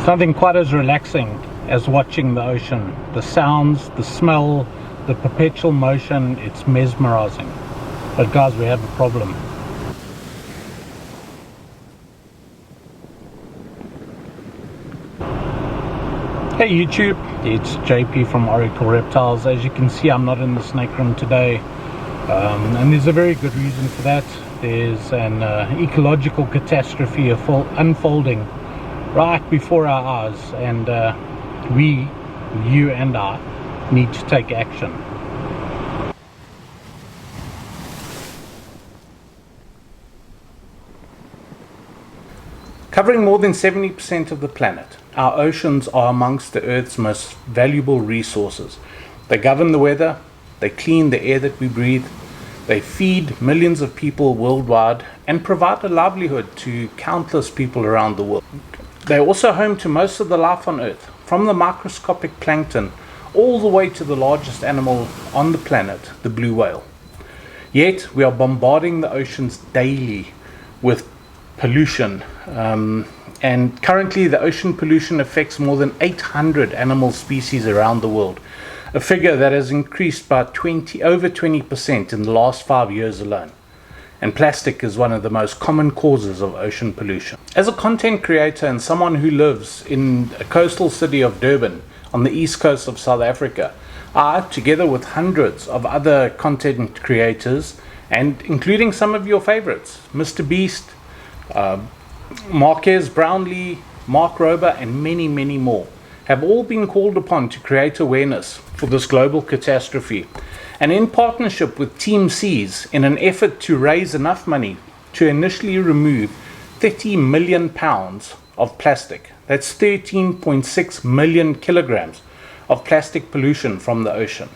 Nothing quite as relaxing as watching the ocean. The sounds, the smell, the perpetual motion, it's mesmerizing. But guys, we have a problem. Hey YouTube, it's JP from Reptiles. As you can see, I'm not in the snake room today, and there's a very good reason for that. There's an ecological catastrophe unfolding right before our eyes, and you and I need to take action. Covering more than 70% of the planet, our oceans are amongst the Earth's most valuable resources. They govern the weather, they clean the air that we breathe, they feed millions of people worldwide and provide a livelihood to countless people around the world. They're also home to most of the life on Earth, from the microscopic plankton all the way to the largest animal on the planet, the blue whale. Yet we are bombarding the oceans daily with pollution, and currently the ocean pollution affects more than 800 animal species around the world, a figure that has increased by over 20% in the last 5 years alone. And plastic is one of the most common causes of ocean pollution. As a content creator and someone who lives in a coastal city of Durban on the east coast of South Africa, I, together with hundreds of other content creators, and including some of your favorites, MrBeast, Marques Brownlee, Mark Rober, and many, many more, have all been called upon to create awareness for this global catastrophe. And in partnership with TeamSeas, in an effort to raise enough money to initially remove 30 million pounds of plastic, that's 13.6 million kilograms of plastic pollution from the ocean.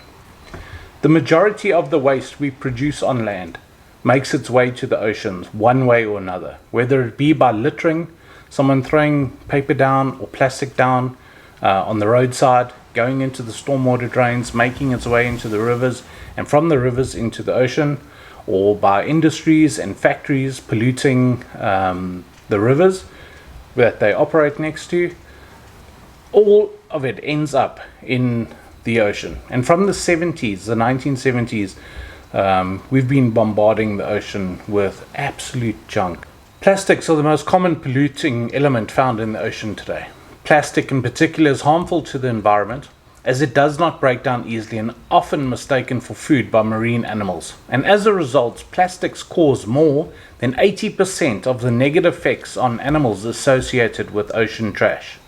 The majority of the waste we produce on land makes its way to the oceans one way or another, whether it be by littering, someone throwing paper down or plastic down on the roadside, going into the stormwater drains, making its way into the rivers, and from the rivers into the ocean, or by industries and factories polluting the rivers that they operate next to. All of it ends up in the ocean. And from the 1970s, we've been bombarding the ocean with absolute junk. Plastics are the most common polluting element found in the ocean today. Plastic in particular is harmful to the environment, as it does not break down easily and often mistaken for food by marine animals. And as a result, plastics cause more than 80% of the negative effects on animals associated with ocean trash.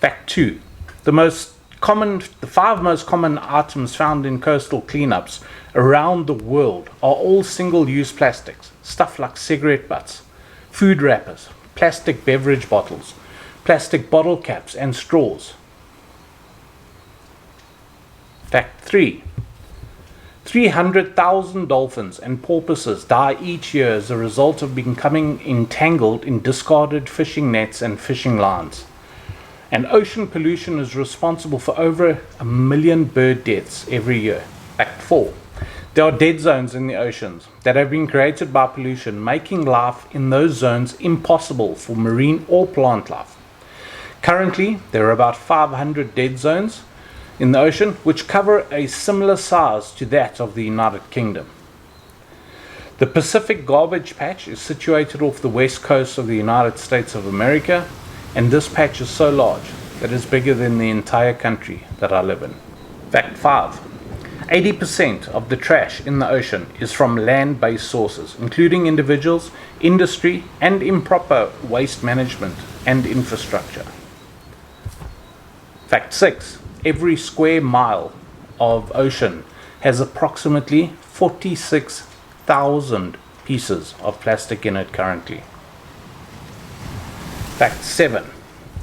Fact 2. The 5 most common items found in coastal cleanups around the world are all single-use plastics. Stuff like cigarette butts, food wrappers, plastic beverage bottles, plastic bottle caps and straws. Fact 3. 300,000 dolphins and porpoises die each year as a result of becoming entangled in discarded fishing nets and fishing lines. And ocean pollution is responsible for over 1 million bird deaths every year. Fact 4. There are dead zones in the oceans that have been created by pollution, making life in those zones impossible for marine or plant life. Currently, there are about 500 dead zones in the ocean, which cover a similar size to that of the United Kingdom. The Pacific Garbage Patch is situated off the west coast of the United States of America, and this patch is so large that it's bigger than the entire country that I live in. Fact 5. 80% of the trash in the ocean is from land-based sources, including individuals, industry, and improper waste management and infrastructure. Fact 6. Every square mile of ocean has approximately 46,000 pieces of plastic in it currently. Fact 7.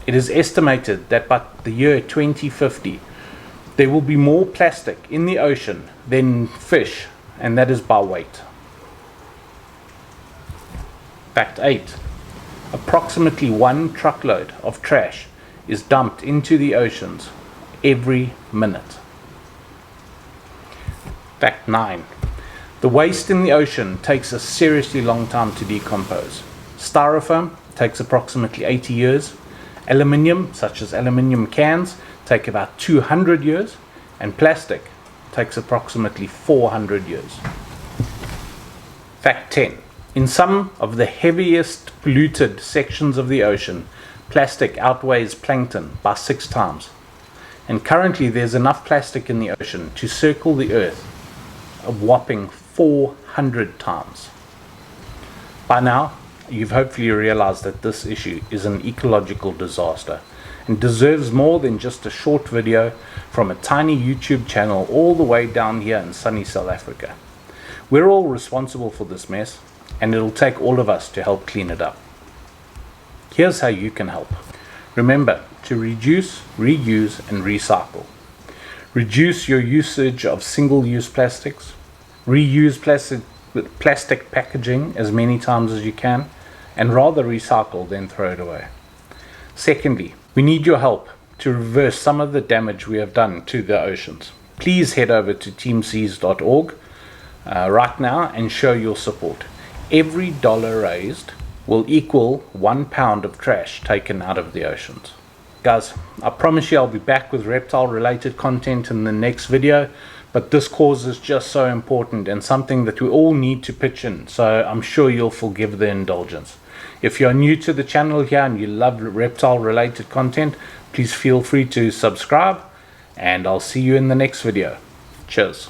It is estimated that by the year 2050, there will be more plastic in the ocean than fish, and that is by weight. Fact 8. Approximately 1 truckload of trash is dumped into the oceans every minute. Fact 9. The waste in the ocean takes a seriously long time to decompose. Styrofoam takes approximately 80 years. Aluminium, such as aluminium cans, take about 200 years, and plastic takes approximately 400 years. Fact 10. In some of the heaviest polluted sections of the ocean, plastic outweighs plankton by 6 times. And currently there's enough plastic in the ocean to circle the Earth a whopping 400 times. By now, you've hopefully realized that this issue is an ecological disaster and deserves more than just a short video from a tiny YouTube channel all the way down here in sunny South Africa. We're all responsible for this mess, and it'll take all of us to help clean it up. Here's how you can help. Remember to reduce, reuse, and recycle. Reduce your usage of single-use plastics. Reuse plastic packaging as many times as you can, and rather recycle than throw it away. Secondly, we need your help to reverse some of the damage we have done to the oceans. Please head over to TeamSeas.org right now and show your support. Every dollar raised will equal 1 pound of trash taken out of the oceans. Guys, I promise you I'll be back with reptile related content in the next video, but this cause is just so important and something that we all need to pitch in, so I'm sure you'll forgive the indulgence. If you're new to the channel here and you love reptile related content, please feel free to subscribe, and I'll see you in the next video. Cheers.